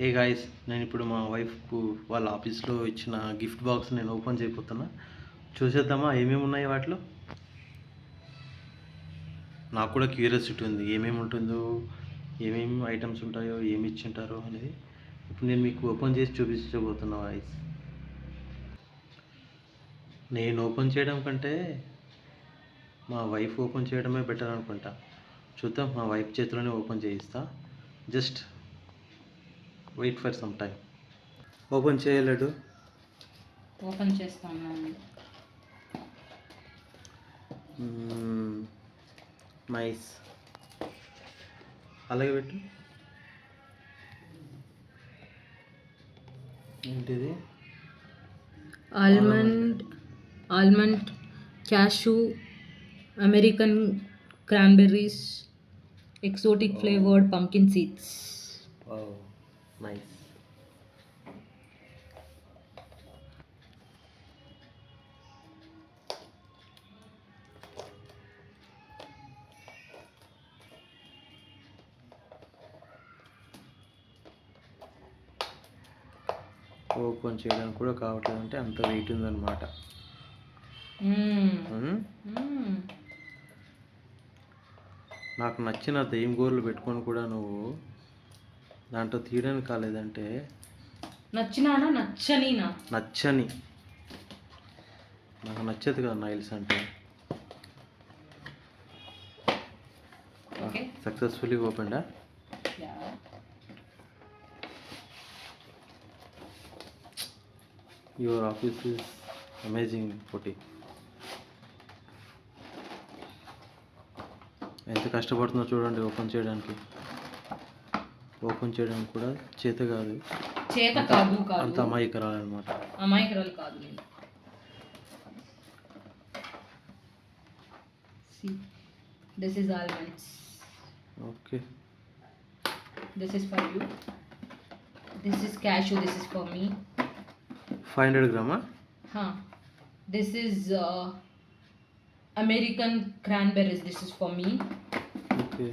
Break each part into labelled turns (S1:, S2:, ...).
S1: ఏ guys, నేను ఇప్పుడు మా వైఫ్కు వాళ్ళ ఆఫీస్లో ఇచ్చిన గిఫ్ట్ బాక్స్ నేను ఓపెన్ చేయబోతున్నా. చూసేద్దామా ఏమేమి ఉన్నాయి వాటిలో. నాకు కూడా క్యూరియాసిటీ ఉంది ఏమేమి ఉంటుందో, ఏమేమి ఐటమ్స్ ఉంటాయో, ఏమి ఇచ్చింటారో అనేది. ఇప్పుడు నేను మీకు ఓపెన్ చేసి చూపించబోతున్నా గాయస్. నేను ఓపెన్ చేయడం కంటే మా వైఫ్ ఓపెన్ చేయడమే బెటర్ అనుకుంటా. చూద్దాం, మా వైఫ్ చేతిలోనే ఓపెన్ చేయిస్తా. Just wait for some time. Open చేయలేడు.
S2: ఓపెన్ చేస్తాను.
S1: నైస్. అలాగే పెట్టు. ఏంటిది?
S2: Almond cashew American cranberries exotic flavoured pumpkin seeds.
S1: Nice. Open చేయడానికి కూడా కావట్లేదు అంటే అంత వెయిట్ ఉందన్నమాట. నాకు నచ్చిన దెయ్యం గోర్లు పెట్టుకొని కూడా నువ్వు దాంట్లో తీయడానికి కాలేదంటే
S2: నచ్చని
S1: నాకు నచ్చదు కదా నైల్స్ అంటే. సక్సెస్ఫుల్లీ ఓపెన్డా? యువర్ ఆఫీస్ ఇస్ అమేజింగ్ పొట్టి. ఎంత కష్టపడుతుందో చూడండి ఓపెన్ చేయడానికి. ఓపెన్ చేయడానికి కూడా చేత కాదు. అంత అమాయకురాలన్నమాట.
S2: అమాయకురాలు కాదు నేను. This is almonds.
S1: Okay.
S2: This is for you. This is cashew. This is for me.
S1: 500 grams?
S2: Huh. This is American cranberries. This is for me.
S1: Okay.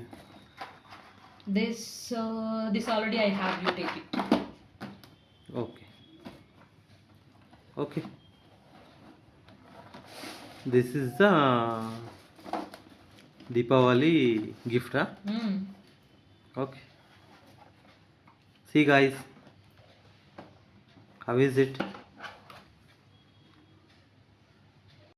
S2: This already I have. You take it.
S1: Okay. This is the Deepavali gift, huh? Okay. See guys, how is it?